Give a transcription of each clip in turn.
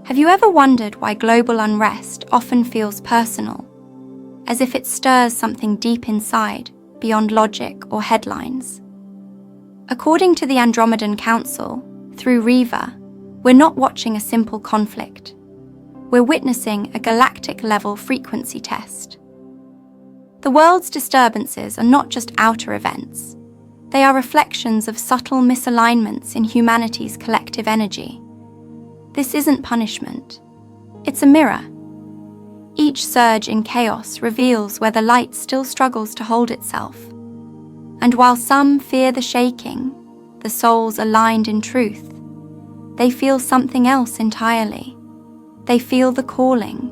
Have you ever wondered why global unrest often feels personal, as if it stirs something deep inside, beyond logic or headlines? According to the Andromedan Council, through Riva, we're not watching a simple conflict. We're witnessing a galactic-level frequency test. The world's disturbances are not just outer events. They are reflections of subtle misalignments in humanity's collective energy. This isn't punishment. It's a mirror. Each surge in chaos reveals where the light still struggles to hold itself. And while some fear the shaking, the souls aligned in truth, they feel something else entirely. They feel the calling.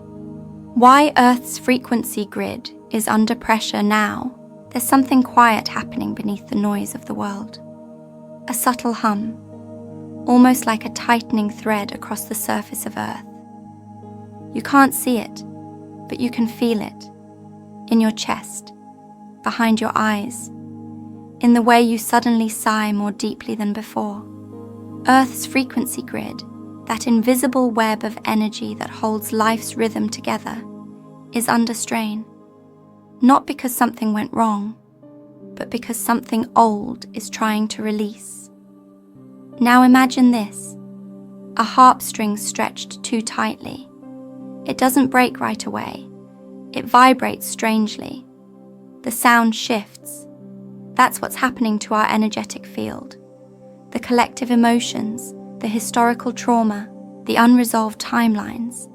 Why Earth's frequency grid is under pressure now, there's something quiet happening beneath the noise of the world. A subtle hum, almost like a tightening thread across the surface of Earth. You can't see it, but you can feel it. In your chest, behind your eyes, in the way you suddenly sigh more deeply than before. Earth's frequency grid, that invisible web of energy that holds life's rhythm together, is under strain. Not because something went wrong, but because something old is trying to release. Now imagine this: a harp string stretched too tightly. It doesn't break right away. It vibrates strangely. The sound shifts. That's what's happening to our energetic field. The collective emotions, the historical trauma, the unresolved timelines.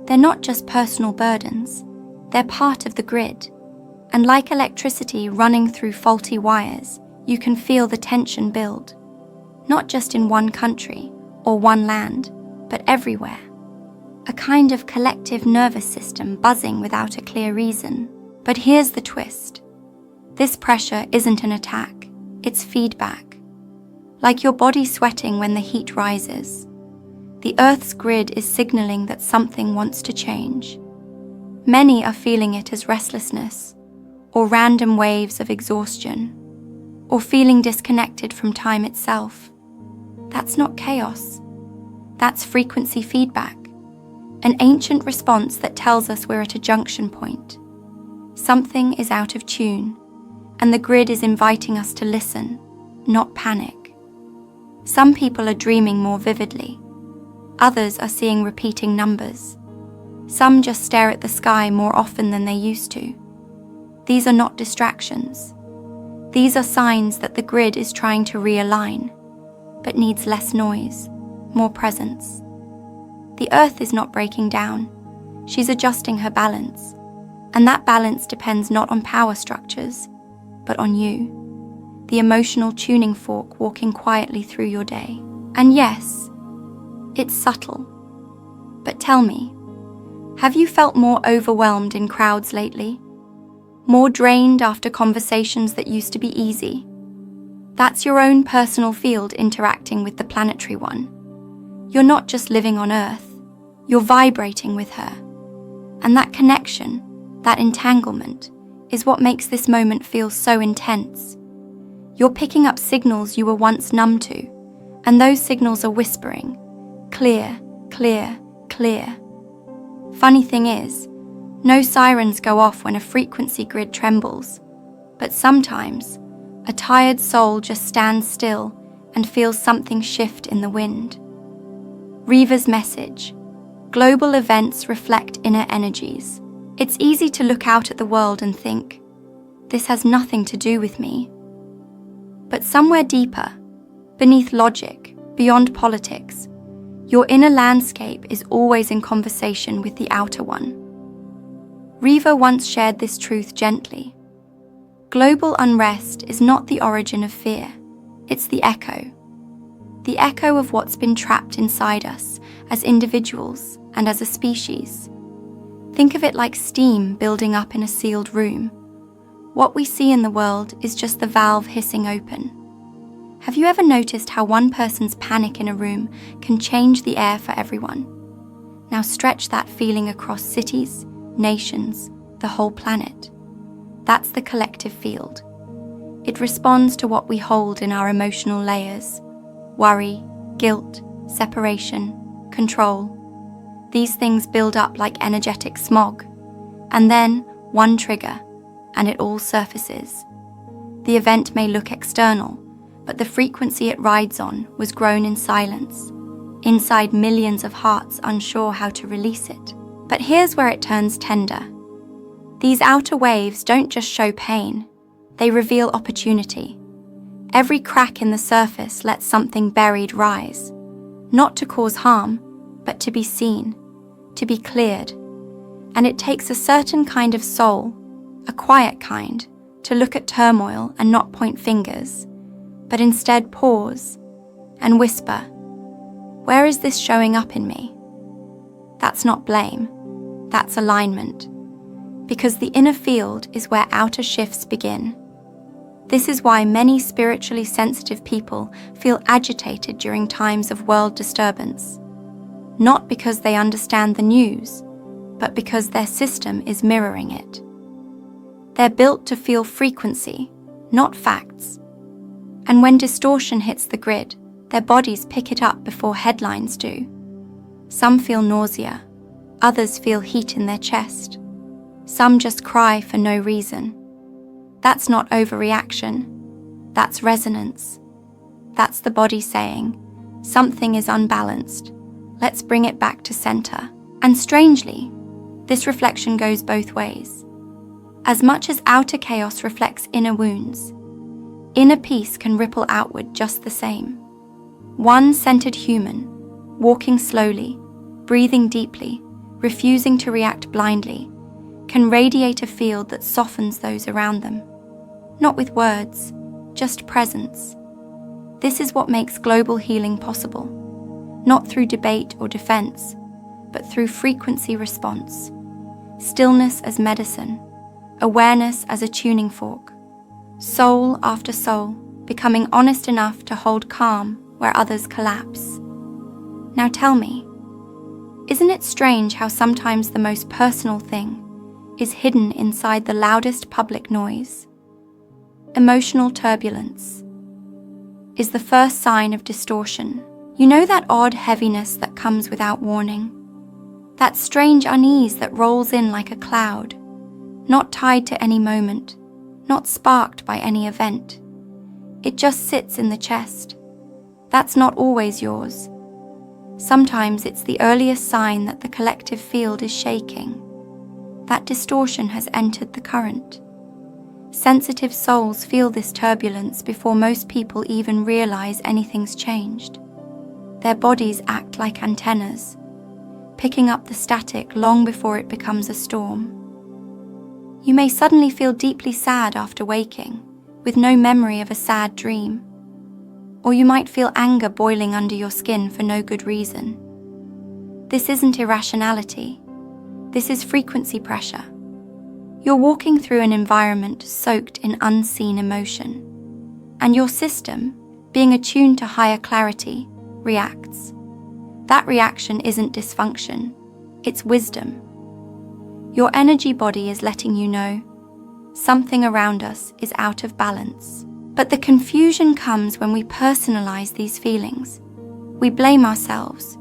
They're not just personal burdens. They're part of the grid. And like electricity running through faulty wires, you can feel the tension build. Not just in one country or one land, but everywhere. A kind of collective nervous system buzzing without a clear reason. But here's the twist. This pressure isn't an attack, it's feedback. Like your body sweating when the heat rises. The Earth's grid is signaling that something wants to change. Many are feeling it as restlessness, or random waves of exhaustion, or feeling disconnected from time itself. That's not chaos. That's frequency feedback, an ancient response that tells us we're at a junction point. Something is out of tune, and the grid is inviting us to listen, not panic. Some people are dreaming more vividly. Others are seeing repeating numbers. Some just stare at the sky more often than they used to. These are not distractions. These are signs that the grid is trying to realign, but needs less noise, more presence. The Earth is not breaking down. She's adjusting her balance, and that balance depends not on power structures, but on you, the emotional tuning fork walking quietly through your day. And yes, it's subtle. But tell me, have you felt more overwhelmed in crowds lately? More drained after conversations that used to be easy? That's your own personal field interacting with the planetary one. You're not just living on Earth, you're vibrating with her. And that connection, that entanglement, is what makes this moment feel so intense. You're picking up signals you were once numb to, and those signals are whispering, clear, clear, clear. Funny thing is, no sirens go off when a frequency grid trembles, but sometimes a tired soul just stands still and feels something shift in the wind. Riva's message: global events reflect inner energies. It's easy to look out at the world and think, this has nothing to do with me. But somewhere deeper, beneath logic, beyond politics, your inner landscape is always in conversation with the outer one. Rieva once shared this truth gently. Global unrest is not the origin of fear, it's the echo of what's been trapped inside us as individuals and as a species. Think of it like steam building up in a sealed room. What we see in the world is just the valve hissing open. Have you ever noticed how one person's panic in a room can change the air for everyone? Now stretch that feeling across cities, nations, the whole planet. That's the collective field. It responds to what we hold in our emotional layers: worry, guilt, separation, control. These things build up like energetic smog, and then one trigger, and it all surfaces. The event may look external, but the frequency it rides on was grown in silence, inside millions of hearts unsure how to release it. But here's where it turns tender. These outer waves don't just show pain, they reveal opportunity. Every crack in the surface lets something buried rise, not to cause harm, but to be seen, to be cleared. And it takes a certain kind of soul, a quiet kind, to look at turmoil and not point fingers, but instead pause and whisper, "Where is this showing up in me?" That's not blame, that's alignment. Because the inner field is where outer shifts begin. This is why many spiritually sensitive people feel agitated during times of world disturbance. Not because they understand the news, but because their system is mirroring it. They're built to feel frequency, not facts. And when distortion hits the grid, their bodies pick it up before headlines do. Some feel nausea, others feel heat in their chest. Some just cry for no reason. That's not overreaction, that's resonance. That's the body saying, something is unbalanced, let's bring it back to center. And strangely, this reflection goes both ways. As much as outer chaos reflects inner wounds, inner peace can ripple outward just the same. One centered human, walking slowly, breathing deeply, refusing to react blindly, can radiate a field that softens those around them. Not with words, just presence. This is what makes global healing possible, not through debate or defense, but through frequency response. Stillness as medicine, awareness as a tuning fork, soul after soul, becoming honest enough to hold calm where others collapse. Now tell me, isn't it strange how sometimes the most personal thing is hidden inside the loudest public noise? Emotional turbulence is the first sign of distortion. You know that odd heaviness that comes without warning? That strange unease that rolls in like a cloud, not tied to any moment, not sparked by any event. It just sits in the chest. That's not always yours. Sometimes it's the earliest sign that the collective field is shaking. That distortion has entered the current. Sensitive souls feel this turbulence before most people even realize anything's changed. Their bodies act like antennas, picking up the static long before it becomes a storm. You may suddenly feel deeply sad after waking, with no memory of a sad dream. Or you might feel anger boiling under your skin for no good reason. This isn't irrationality. This is frequency pressure. You're walking through an environment soaked in unseen emotion, and your system, being attuned to higher clarity, reacts. That reaction isn't dysfunction, it's wisdom. Your energy body is letting you know something around us is out of balance. But the confusion comes when we personalize these feelings. We blame ourselves.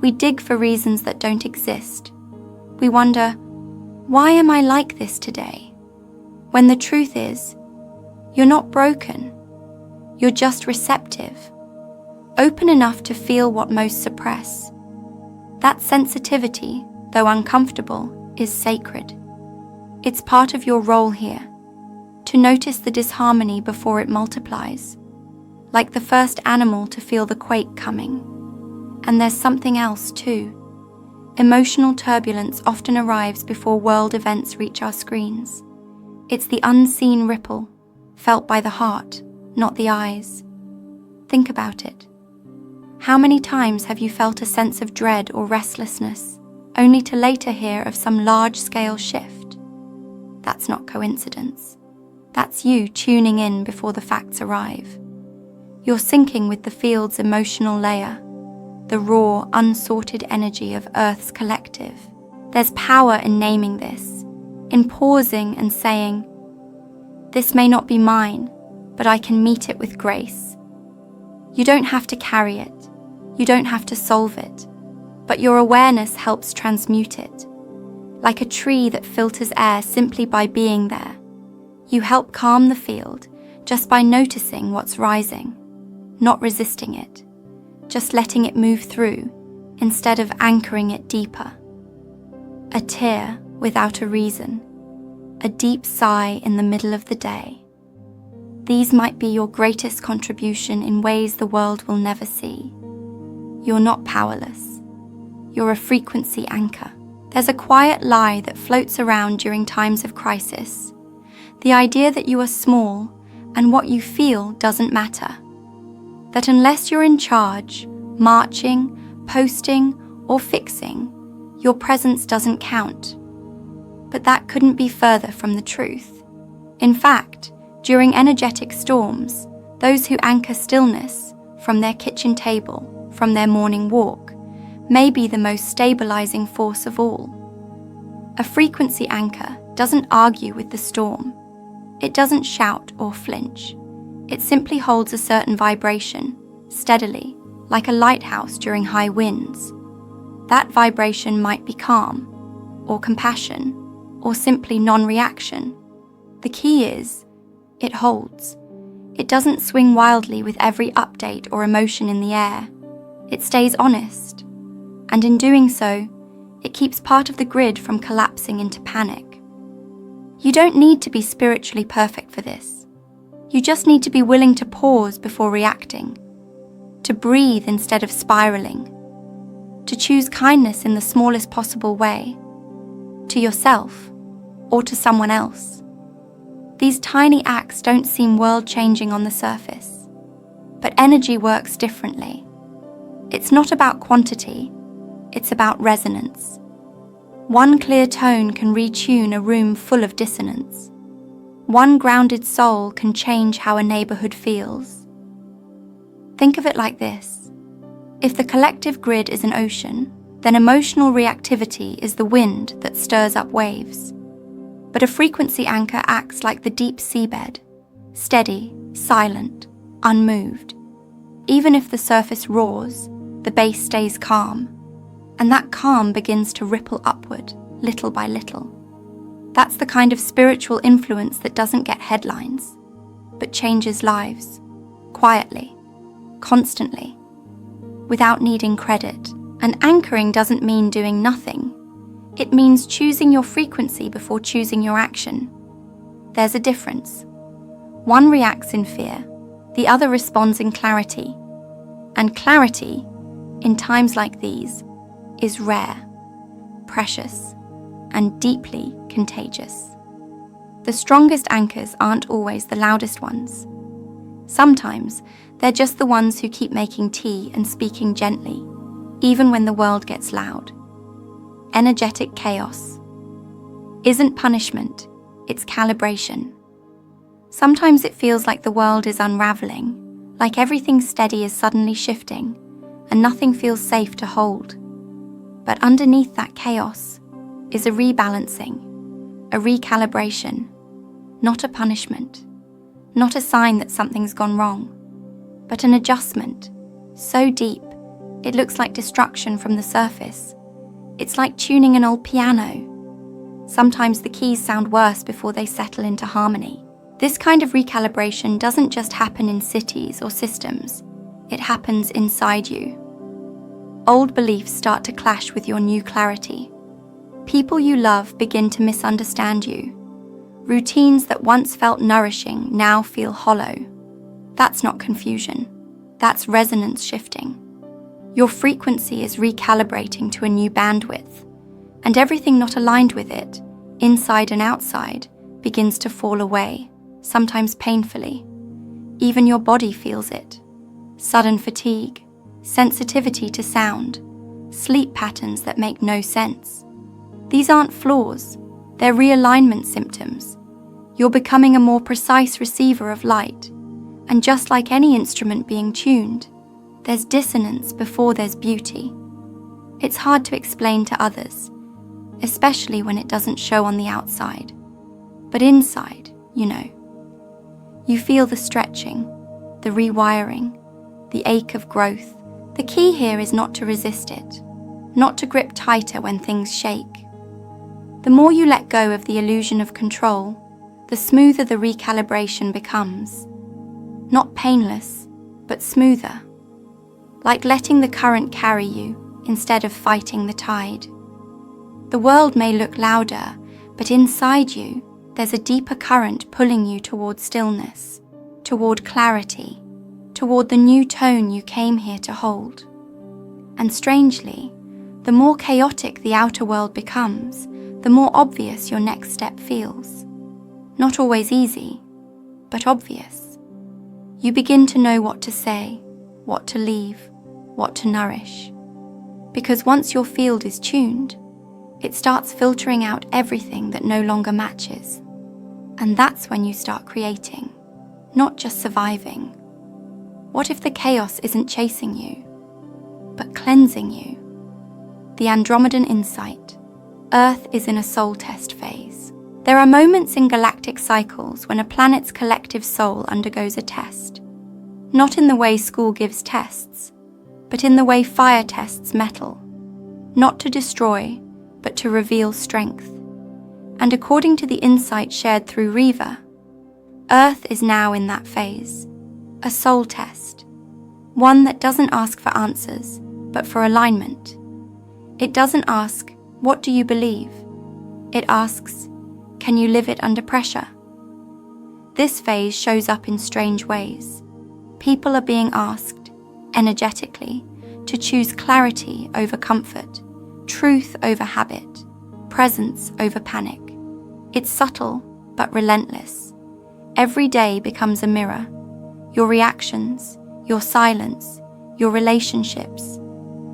We dig for reasons that don't exist. We wonder, why am I like this today? When the truth is, you're not broken. You're just receptive, open enough to feel what most suppress. That sensitivity, though uncomfortable, is sacred. It's part of your role here, to notice the disharmony before it multiplies, like the first animal to feel the quake coming. And there's something else too. Emotional turbulence often arrives before world events reach our screens. It's the unseen ripple, felt by the heart, not the eyes. Think about it. How many times have you felt a sense of dread or restlessness, only to later hear of some large-scale shift? That's not coincidence. That's you tuning in before the facts arrive. You're syncing with the field's emotional layer, the raw, unsorted energy of Earth's collective. There's power in naming this, in pausing and saying, "This may not be mine, but I can meet it with grace." You don't have to carry it. You don't have to solve it. but your awareness helps transmute it. Like a tree that filters air simply by being there, you help calm the field just by noticing what's rising, not resisting it, just letting it move through instead of anchoring it deeper. A tear without a reason, a deep sigh in the middle of the day. These might be your greatest contribution in ways the world will never see. You're not powerless. You're a frequency anchor. There's a quiet lie that floats around during times of crisis. The idea that you are small and what you feel doesn't matter. That unless you're in charge, marching, posting, or fixing, your presence doesn't count. But that couldn't be further from the truth. In fact, during energetic storms, those who anchor stillness from their kitchen table, from their morning walk, may be the most stabilizing force of all. A frequency anchor doesn't argue with the storm. It doesn't shout or flinch. It simply holds a certain vibration, steadily, like a lighthouse during high winds. That vibration might be calm, or compassion, or simply non-reaction. The key is, it holds. It doesn't swing wildly with every update or emotion in the air. It stays honest. And in doing so, it keeps part of the grid from collapsing into panic. You don't need to be spiritually perfect for this. You just need to be willing to pause before reacting, to breathe instead of spiraling, to choose kindness in the smallest possible way, to yourself or to someone else. These tiny acts don't seem world-changing on the surface, but energy works differently. It's not about quantity, it's about resonance. One clear tone can retune a room full of dissonance. One grounded soul can change how a neighborhood feels. Think of it like this. If the collective grid is an ocean, then emotional reactivity is the wind that stirs up waves. But a frequency anchor acts like the deep seabed, steady, silent, unmoved. Even if the surface roars, the base stays calm, and that calm begins to ripple upward, little by little. That's the kind of spiritual influence that doesn't get headlines, but changes lives, quietly, constantly, without needing credit. And anchoring doesn't mean doing nothing. It means choosing your frequency before choosing your action. There's a difference. One reacts in fear, the other responds in clarity. And clarity, in times like these, is rare, precious, and deeply contagious. The strongest anchors aren't always the loudest ones. Sometimes they're just the ones who keep making tea and speaking gently, even when the world gets loud. Energetic chaos isn't punishment, it's calibration. Sometimes it feels like the world is unraveling, like everything steady is suddenly shifting, and nothing feels safe to hold. But underneath that chaos is a rebalancing, a recalibration, not a punishment, not a sign that something's gone wrong, but an adjustment, so deep it looks like destruction from the surface. It's like tuning an old piano. Sometimes the keys sound worse before they settle into harmony. This kind of recalibration doesn't just happen in cities or systems, it happens inside you. Old beliefs start to clash with your new clarity. People you love begin to misunderstand you. Routines that once felt nourishing now feel hollow. That's not confusion, that's resonance shifting. Your frequency is recalibrating to a new bandwidth, and everything not aligned with it, inside and outside, begins to fall away, sometimes painfully. Even your body feels it. Sudden fatigue, sensitivity to sound, sleep patterns that make no sense. These aren't flaws, they're realignment symptoms. You're becoming a more precise receiver of light, and just like any instrument being tuned, there's dissonance before there's beauty. It's hard to explain to others, especially when it doesn't show on the outside. But inside, you know. You feel the stretching, the rewiring, the ache of growth. The key here is not to resist it, not to grip tighter when things shake. The more you let go of the illusion of control, the smoother the recalibration becomes. Not painless, but smoother. Like letting the current carry you instead of fighting the tide. The world may look louder, but inside you, there's a deeper current pulling you toward stillness, toward clarity, toward the new tone you came here to hold. And strangely, the more chaotic the outer world becomes, the more obvious your next step feels. Not always easy, but obvious. You begin to know what to say, what to leave, what to nourish. Because once your field is tuned, it starts filtering out everything that no longer matches. And that's when you start creating, not just surviving. What if the chaos isn't chasing you, but cleansing you? The Andromedan insight. Earth is in a soul test phase. There are moments in galactic cycles when a planet's collective soul undergoes a test. Not in the way school gives tests, but in the way fire tests metal. Not to destroy, but to reveal strength. And according to the insight shared through Riva, Earth is now in that phase. A soul test. One that doesn't ask for answers, but for alignment. It doesn't ask, what do you believe? It asks, can you live it under pressure? This phase shows up in strange ways. People are being asked, energetically, to choose clarity over comfort, truth over habit, presence over panic. It's subtle, but relentless. Every day becomes a mirror. Your reactions, your silence, your relationships,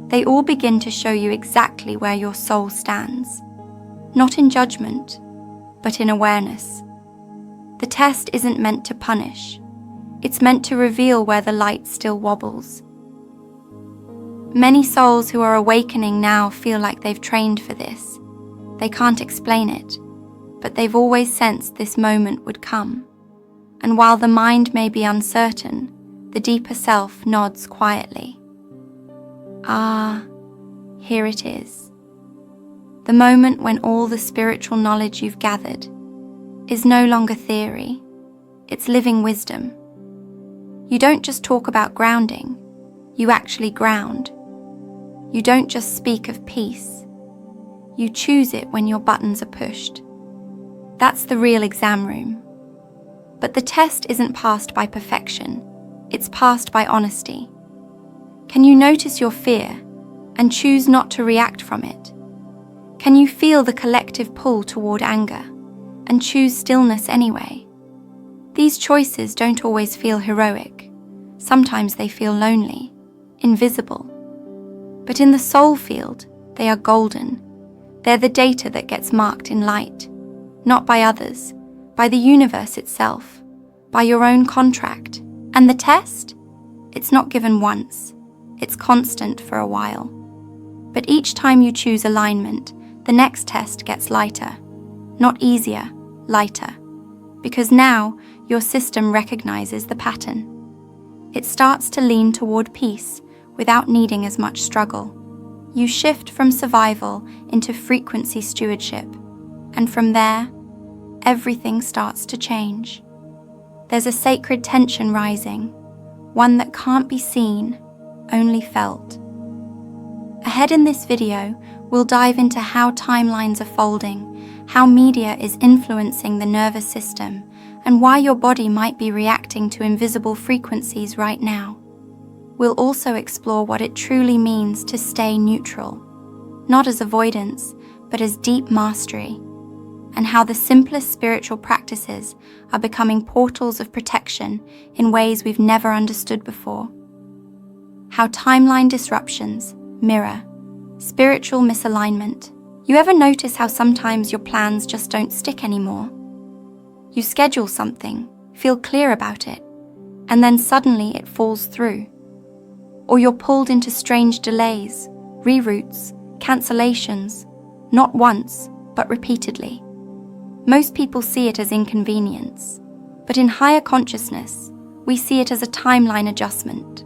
they all begin to show you exactly where your soul stands. Not in judgment, but in awareness. The test isn't meant to punish. It's meant to reveal where the light still wobbles. Many souls who are awakening now feel like they've trained for this. They can't explain it, but they've always sensed this moment would come. And while the mind may be uncertain, the deeper self nods quietly. Ah, here it is. The moment when all the spiritual knowledge you've gathered is no longer theory, it's living wisdom. You don't just talk about grounding, you actually ground. You don't just speak of peace, you choose it when your buttons are pushed. That's the real exam room. But the test isn't passed by perfection, it's passed by honesty. Can you notice your fear and choose not to react from it? Can you feel the collective pull toward anger and choose stillness anyway? These choices don't always feel heroic. Sometimes they feel lonely, invisible. But in the soul field, they are golden. They're the data that gets marked in light, not by others, by the universe itself, by your own contract. And the test? It's not given once. It's constant for a while. But each time you choose alignment, the next test gets lighter. Not easier, lighter. Because now, your system recognizes the pattern. It starts to lean toward peace without needing as much struggle. You shift from survival into frequency stewardship. And from there, everything starts to change. There's a sacred tension rising, one that can't be seen, only felt. Ahead in this video, we'll dive into how timelines are folding, how media is influencing the nervous system, and why your body might be reacting to invisible frequencies right now. We'll also explore what it truly means to stay neutral, not as avoidance, but as deep mastery, and how the simplest spiritual practices are becoming portals of protection in ways we've never understood before. How timeline disruptions mirror spiritual misalignment. You ever notice how sometimes your plans just don't stick anymore? You schedule something, feel clear about it, and then suddenly it falls through. Or you're pulled into strange delays, reroutes, cancellations, not once, but repeatedly. Most people see it as inconvenience, but in higher consciousness, we see it as a timeline adjustment.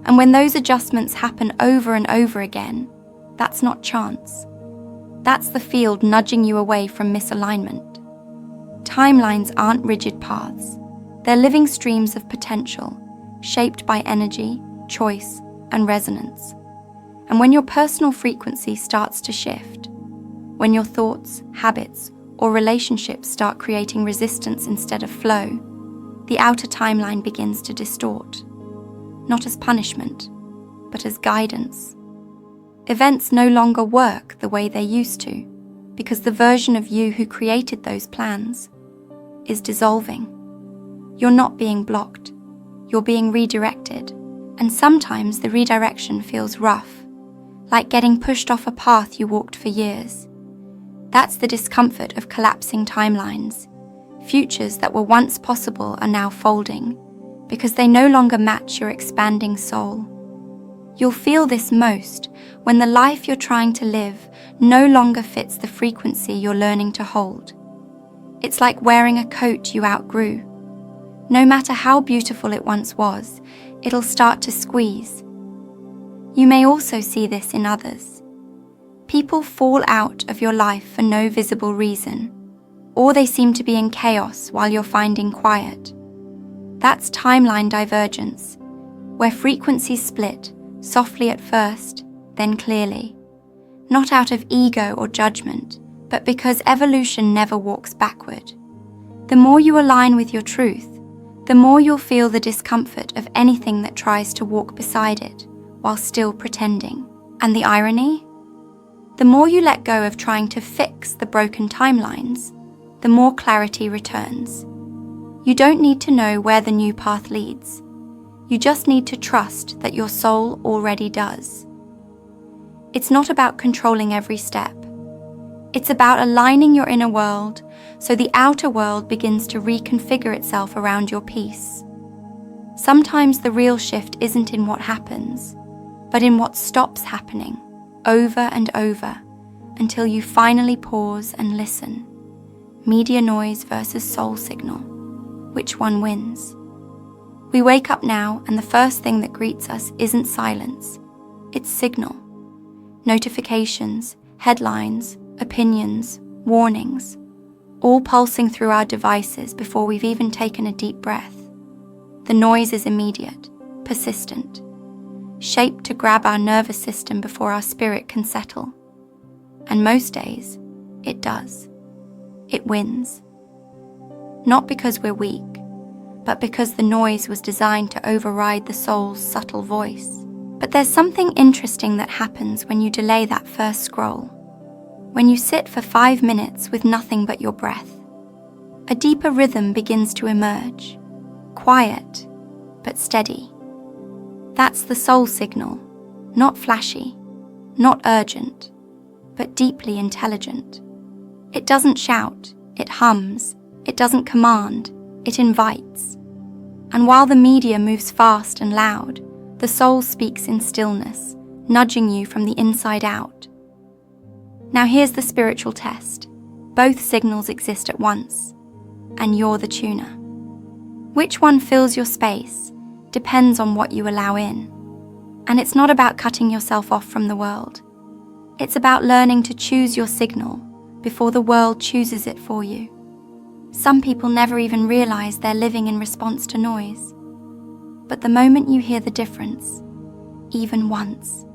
And when those adjustments happen over and over again, That's not chance. That's the field nudging you away from misalignment. Timelines aren't rigid paths. They're living streams of potential, shaped by energy, choice, and resonance. And when your personal frequency starts to shift, when your thoughts, habits, or relationships start creating resistance instead of flow, the outer timeline begins to distort, not as punishment, but as guidance. Events no longer work the way they used to, because the version of you who created those plans is dissolving. You're not being blocked, you're being redirected, and sometimes the redirection feels rough, like getting pushed off a path you walked for years. That's the discomfort of collapsing timelines. Futures that were once possible are now folding, because they no longer match your expanding soul. You'll feel this most when the life you're trying to live no longer fits the frequency you're learning to hold. It's like wearing a coat you outgrew. No matter how beautiful it once was, it'll start to squeeze. You may also see this in others. People fall out of your life for no visible reason, or they seem to be in chaos while you're finding quiet. That's timeline divergence, where frequencies split, softly at first, then clearly. Not out of ego or judgment, but because evolution never walks backward. The more you align with your truth, the more you'll feel the discomfort of anything that tries to walk beside it while still pretending. And the irony? The more you let go of trying to fix the broken timelines, the more clarity returns. You don't need to know where the new path leads. You just need to trust that your soul already does. It's not about controlling every step. It's about aligning your inner world so the outer world begins to reconfigure itself around your peace. Sometimes the real shift isn't in what happens, but in what stops happening over and over until you finally pause and listen. Media noise versus soul signal. Which one wins? We wake up now and the first thing that greets us isn't silence, it's signal. Notifications, headlines, opinions, warnings, all pulsing through our devices before we've even taken a deep breath. The noise is immediate, persistent, shaped to grab our nervous system before our spirit can settle. And most days, it does. It wins. Not because we're weak, but because the noise was designed to override the soul's subtle voice. But there's something interesting that happens when you delay that first scroll. When you sit for 5 minutes with nothing but your breath, a deeper rhythm begins to emerge. Quiet, but steady. That's the soul signal, not flashy, not urgent, but deeply intelligent. It doesn't shout, it hums, it doesn't command, it invites. And while the media moves fast and loud, the soul speaks in stillness, nudging you from the inside out. Now here's the spiritual test. Both signals exist at once, and you're the tuner. Which one fills your space depends on what you allow in. And it's not about cutting yourself off from the world. It's about learning to choose your signal before the world chooses it for you. Some people never even realize they're living in response to noise. But the moment you hear the difference, even once,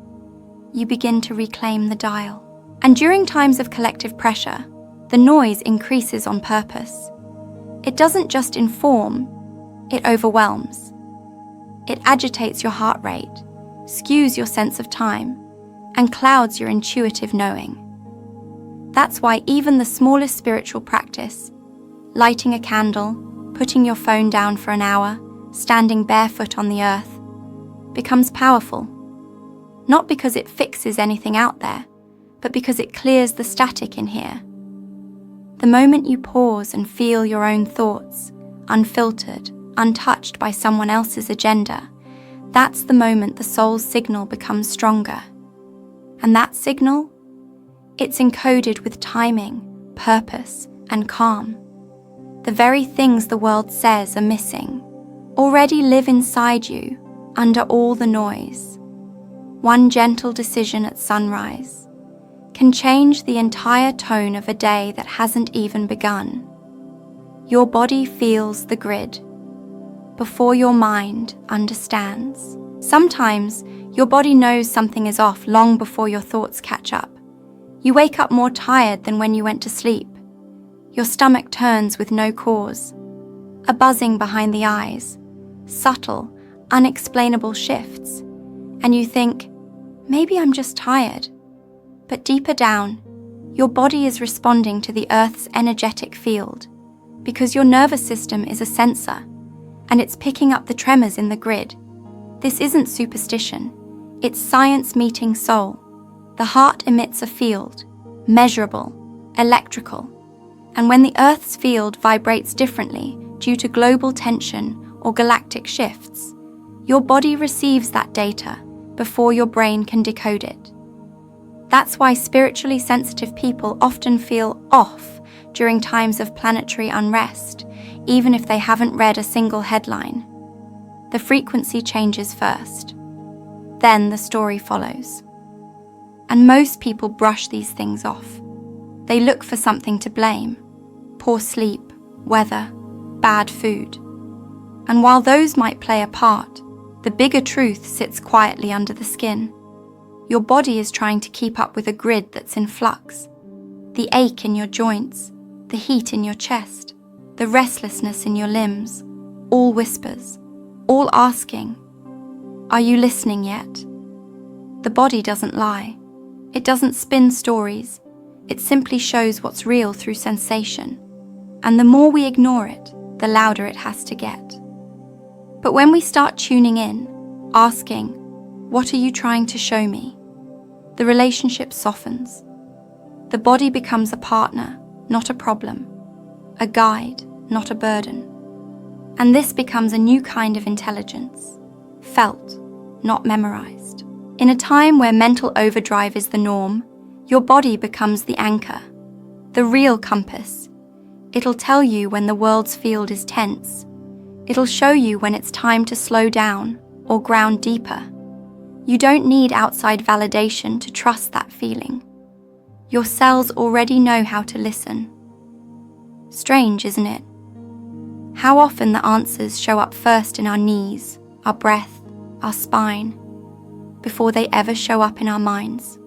you begin to reclaim the dial. And during times of collective pressure, the noise increases on purpose. It doesn't just inform, it overwhelms. It agitates your heart rate, skews your sense of time, and clouds your intuitive knowing. That's why even the smallest spiritual practice, lighting a candle, putting your phone down for an hour, standing barefoot on the earth, becomes powerful. Not because it fixes anything out there, but because it clears the static in here. The moment you pause and feel your own thoughts, unfiltered, untouched by someone else's agenda, that's the moment the soul's signal becomes stronger. And that signal? It's encoded with timing, purpose, and calm. The very things the world says are missing already live inside you under all the noise. one gentle decision at sunrise, can change the entire tone of a day that hasn't even begun. Your body feels the grid before your mind understands. Sometimes your body knows something is off long before your thoughts catch up. You wake up more tired than when you went to sleep. Your stomach turns with no cause. A buzzing behind the eyes, subtle, unexplainable shifts, and you think, maybe I'm just tired. But deeper down, your body is responding to the Earth's energetic field because your nervous system is a sensor and it's picking up the tremors in the grid. This isn't superstition, it's science meeting soul. The heart emits a field, measurable, electrical, and when the Earth's field vibrates differently due to global tension or galactic shifts, your body receives that data before your brain can decode it. That's why spiritually sensitive people often feel off during times of planetary unrest, even if they haven't read a single headline. The frequency changes first. Then the story follows. And most people brush these things off. They look for something to blame. Poor sleep, weather, bad food. And while those might play a part, the bigger truth sits quietly under the skin. Your body is trying to keep up with a grid that's in flux. The ache in your joints, the heat in your chest, the restlessness in your limbs, all whispers, all asking, are you listening yet? The body doesn't lie. It doesn't spin stories. It simply shows what's real through sensation. And the more we ignore it, the louder it has to get. But when we start tuning in, asking, what are you trying to show me? The relationship softens. The body becomes a partner, not a problem, a guide, not a burden. And this becomes a new kind of intelligence, felt, not memorized. In a time where mental overdrive is the norm, your body becomes the anchor, the real compass. It'll tell you when the world's field is tense. It'll show you when it's time to slow down or ground deeper. You don't need outside validation to trust that feeling. Your cells already know how to listen. Strange, isn't it? How often the answers show up first in our knees, our breath, our spine, before they ever show up in our minds.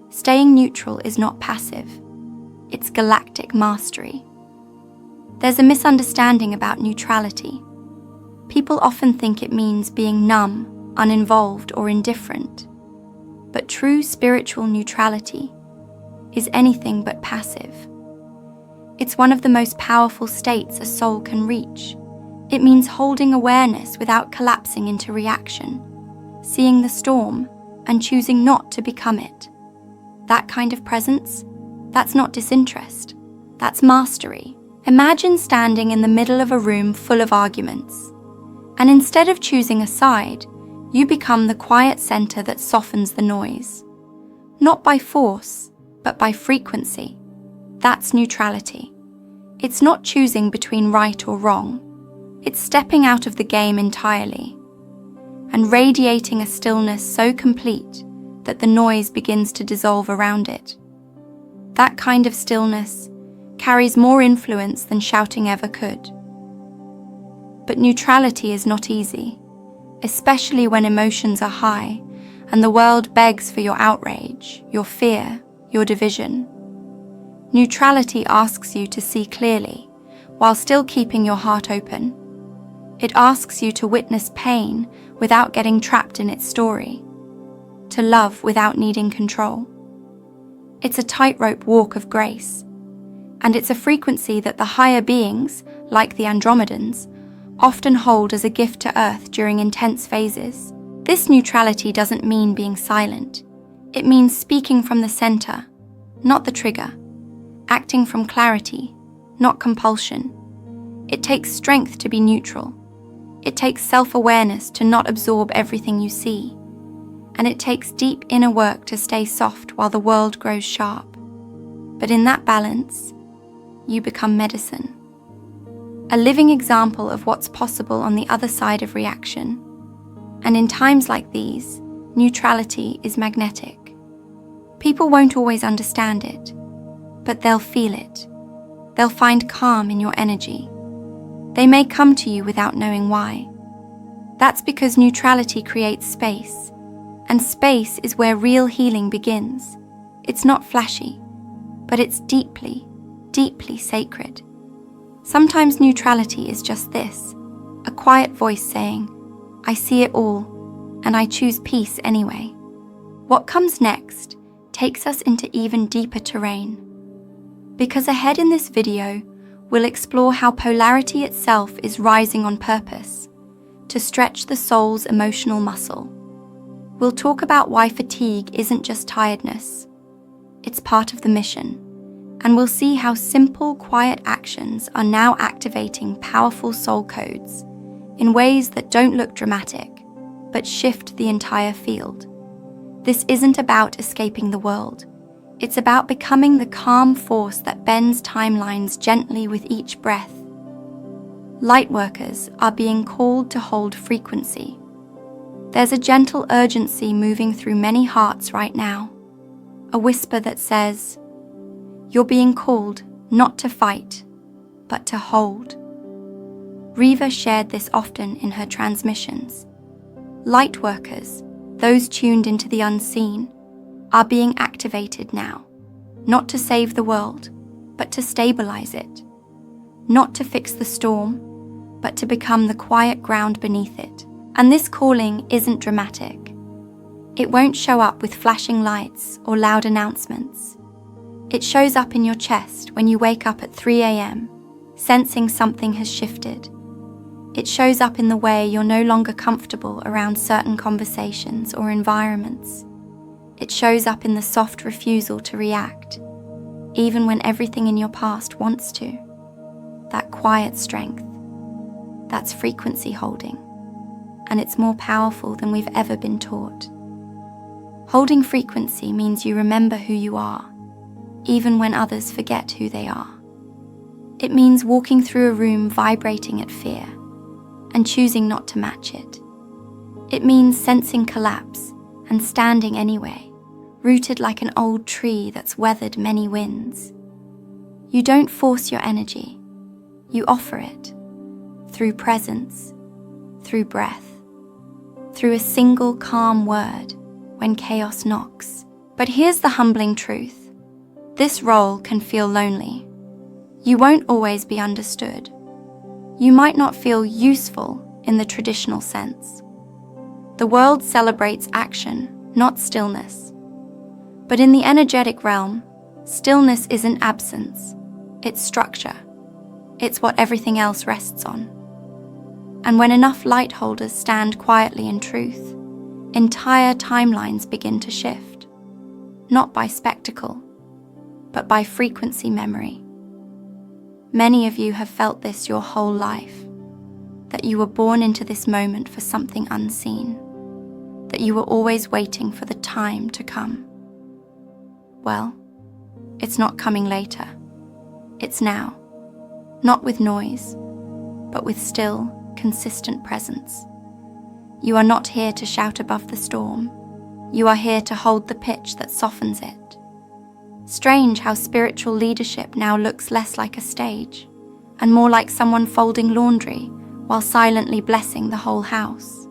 Staying neutral is not passive. It's galactic mastery. There's a misunderstanding about neutrality. People often think it means being numb, uninvolved, or indifferent. But true spiritual neutrality is anything but passive. It's one of the most powerful states a soul can reach. It means holding awareness without collapsing into reaction, seeing the storm and choosing not to become it. That kind of presence, that's not disinterest, that's mastery. Imagine standing in the middle of a room full of arguments, and instead of choosing a side, you become the quiet center that softens the noise. Not by force, but by frequency. That's neutrality. It's not choosing between right or wrong. It's stepping out of the game entirely and radiating a stillness so complete that the noise begins to dissolve around it. That kind of stillness carries more influence than shouting ever could. But neutrality is not easy, especially when emotions are high and the world begs for your outrage, your fear, your division. Neutrality asks you to see clearly while still keeping your heart open. It asks you to witness pain without getting trapped in its story, to love without needing control. It's a tightrope walk of grace, and it's a frequency that the higher beings, like the Andromedans, often hold as a gift to Earth during intense phases. This neutrality doesn't mean being silent. It means speaking from the center, not the trigger, acting from clarity, not compulsion. It takes strength to be neutral. It takes self-awareness to not absorb everything you see. And it takes deep inner work to stay soft while the world grows sharp. But in that balance, you become medicine. A living example of what's possible on the other side of reaction. And in times like these, neutrality is magnetic. People won't always understand it, but they'll feel it. They'll find calm in your energy. They may come to you without knowing why. That's because neutrality creates space, and space is where real healing begins. It's not flashy, but it's deeply, deeply sacred. Sometimes neutrality is just this, a quiet voice saying, "I see it all, and I choose peace anyway." What comes next takes us into even deeper terrain, because ahead in this video, we'll explore how polarity itself is rising on purpose to stretch the soul's emotional muscle. We'll talk about why fatigue isn't just tiredness, it's part of the mission, and we'll see how simple, quiet actions are now activating powerful soul codes in ways that don't look dramatic, but shift the entire field. This isn't about escaping the world. It's about becoming the calm force that bends timelines gently with each breath. Lightworkers are being called to hold frequency. There's a gentle urgency moving through many hearts right now, a whisper that says, "You're being called not to fight, but to hold." Riva shared this often in her transmissions. Lightworkers, those tuned into the unseen, are being activated now, not to save the world, but to stabilize it. Not to fix the storm, but to become the quiet ground beneath it. And this calling isn't dramatic. It won't show up with flashing lights or loud announcements. It shows up in your chest when you wake up at 3 a.m., sensing something has shifted. It shows up in the way you're no longer comfortable around certain conversations or environments. It shows up in the soft refusal to react, even when everything in your past wants to. That quiet strength, that's frequency holding, and it's more powerful than we've ever been taught. Holding frequency means you remember who you are, even when others forget who they are. It means walking through a room vibrating at fear and choosing not to match it. It means sensing collapse and standing anyway, rooted like an old tree that's weathered many winds. You don't force your energy, you offer it, through presence, through breath, through a single calm word when chaos knocks. But here's the humbling truth. This role can feel lonely. You won't always be understood. You might not feel useful in the traditional sense. The world celebrates action, not stillness. But in the energetic realm, stillness isn't absence, it's structure. It's what everything else rests on. And when enough light holders stand quietly in truth, entire timelines begin to shift, not by spectacle, but by frequency memory. Many of you have felt this your whole life, that you were born into this moment for something unseen, that you were always waiting for the time to come. Well, it's not coming later. It's now, not with noise, but with still, consistent presence. You are not here to shout above the storm. You are here to hold the pitch that softens it. Strange how spiritual leadership now looks less like a stage and more like someone folding laundry while silently blessing the whole house.